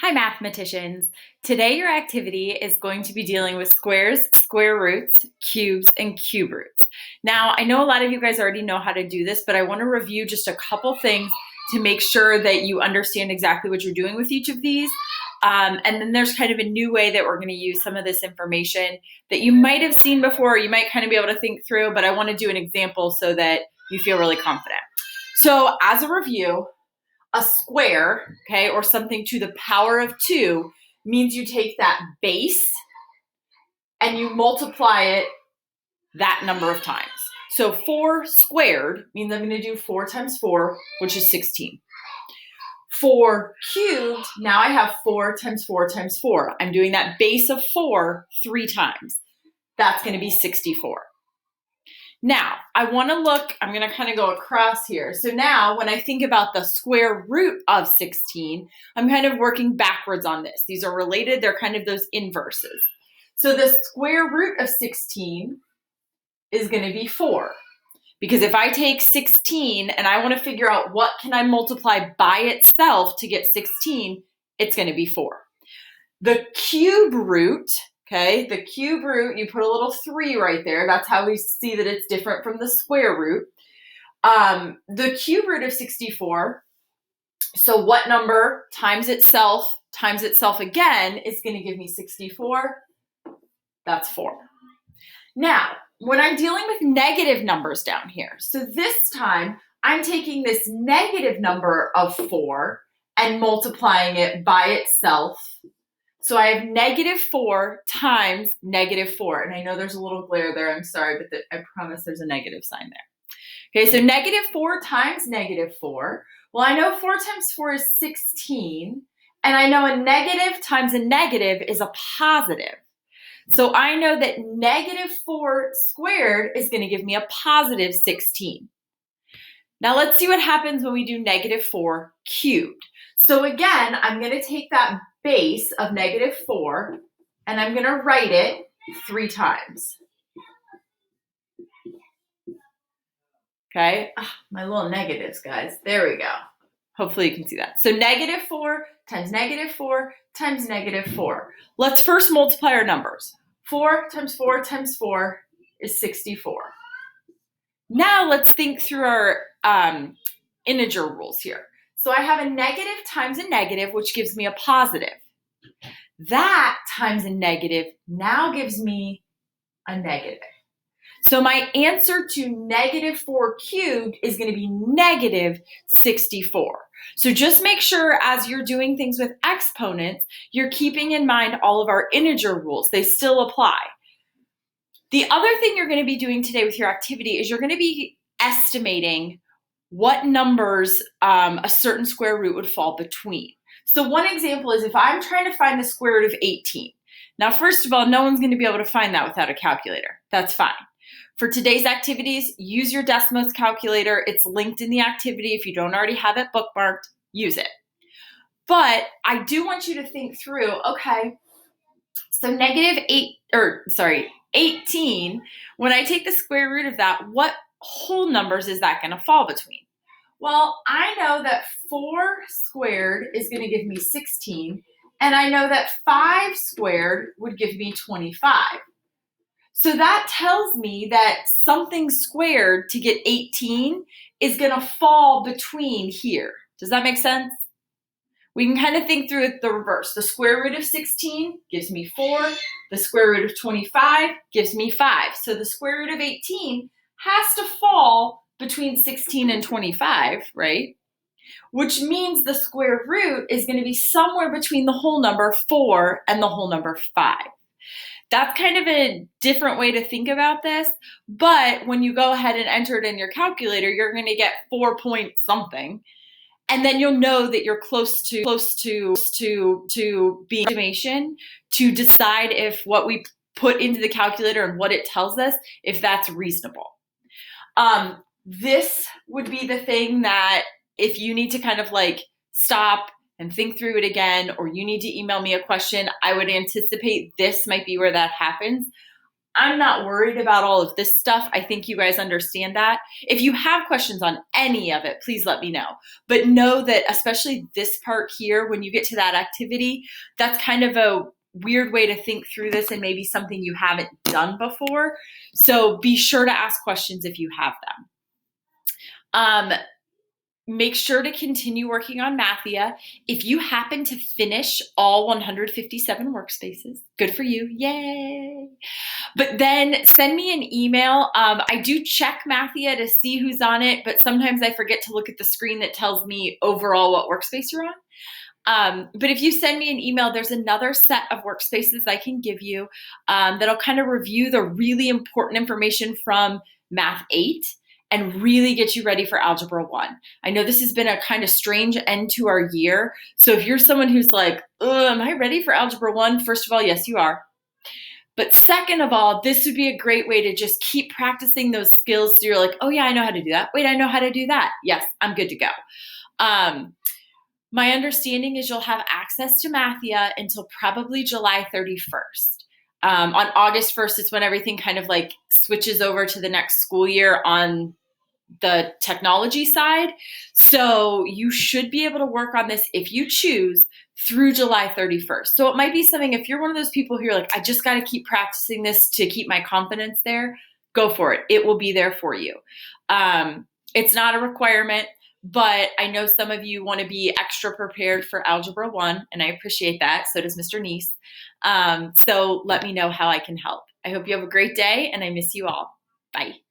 Hi mathematicians! Today your activity is going to be dealing with squares, square roots, cubes, and cube roots. Now I know a lot of you guys already know how to do this, but I want to review just a couple things to make sure that you understand exactly what you're doing with each of these. And then there's kind of a new way that we're going to use some of this information that you might have seen before, or you might kind of be able to think through, but I want to do an example so that you feel really confident. So as a review, a square, okay, or something to the power of 2 means you take that base and you multiply it that number of times. So 4 squared means I'm going to do 4 times 4, which is 16. 4 cubed, now I have 4 times 4 times 4. I'm doing that base of 4 3 times. That's going to be 64. Now, I want to look, I'm going to kind of go across here. So now when I think about the square root of 16, I'm kind of working backwards on this. These are related, they're kind of those inverses. So the square root of 16 is going to be 4. Because if I take 16 and I want to figure out what can I multiply by itself to get 16, it's going to be 4. The cube root, okay, the cube root, you put a little 3 right there. That's how we see that it's different from the square root. The cube root of 64, so what number times itself again is going to give me 64? That's 4. Now, when I'm dealing with negative numbers down here, so this time I'm taking this negative number of 4 and multiplying it by itself. So I have negative 4 times negative 4. And I know there's a little glare there. I'm sorry, but I promise there's a negative sign there. Okay, so negative 4 times negative 4. Well, I know 4 times 4 is 16. And I know a negative times a negative is a positive. So I know that negative 4 squared is going to give me a positive 16. Now let's see what happens when we do negative 4 cubed. So again, I'm going to take that base of negative 4 and I'm going to write it 3 times. Okay, my little negatives, guys. There we go. Hopefully you can see that. So negative 4 times negative 4 times negative 4. Let's first multiply our numbers. 4 times 4 times 4 is 64. Now let's think through our integer rules here. So I have a negative times a negative, which gives me a positive. That times a negative now gives me a negative. So my answer to negative 4 cubed is going to be negative 64. So just make sure as you're doing things with exponents, you're keeping in mind all of our integer rules. They still apply. The other thing you're going to be doing today with your activity is you're going to be estimating what numbers a certain square root would fall between. So one example is if I'm trying to find the square root of 18. Now, first of all, no one's going to be able to find that without a calculator. That's fine. For today's activities, use your Desmos calculator. It's linked in the activity. If you don't already have it bookmarked, use it. But I do want you to think through, okay, so 18, when I take the square root of that, what whole numbers is that going to fall between? Well, I know that 4 squared is going to give me 16, and I know that 5 squared would give me 25. So that tells me that something squared to get 18 is going to fall between here. Does that make sense? We can kind of think through it the reverse. The square root of 16 gives me 4. The square root of 25 gives me 5. So the square root of 18 has to fall between 16 and 25, right? Which means the square root is going to be somewhere between the whole number 4 and the whole number 5. That's kind of a different way to think about this, but when you go ahead and enter it in your calculator, you're going to get 4 point something. And then you'll know that you're close to being estimation to decide if what we put into the calculator and what it tells us, if that's reasonable. This would be the thing that if you need to kind of like stop and think through it again, or you need to email me a question, I would anticipate this might be where that happens. I'm not worried about all of this stuff. I think you guys understand that. If you have questions on any of it, please let me know. But know that especially this part here, when you get to that activity, that's kind of a weird way to think through this and maybe something you haven't done before. So be sure to ask questions if you have them. Make sure to continue working on Mathia. If you happen to finish all 157 workspaces, good for you, yay. But then send me an email. I do check Mathia to see who's on it, but sometimes I forget to look at the screen that tells me overall what workspace you're on. But if you send me an email, there's another set of workspaces I can give you that'll kind of review the really important information from Math 8 and really get you ready for Algebra 1. I know this has been a kind of strange end to our year. So if you're someone who's like, am I ready for Algebra 1? First of all, yes, you are. But second of all, this would be a great way to just keep practicing those skills. So you're like, oh yeah, I know how to do that. Wait, I know how to do that. Yes, I'm good to go. My understanding is you'll have access to Mathia until probably July 31st. On August 1st, it's when everything kind of like switches over to the next school year on the technology side. So you should be able to work on this if you choose through July 31st. So it might be something, if you're one of those people who are like, I just got to keep practicing this to keep my confidence there, go for it. It will be there for you. It's not a requirement, but I know some of you want to be extra prepared for Algebra 1, and I appreciate that. So does Mr. Neese. So let me know how I can help. I hope you have a great day, and I miss you all. Bye.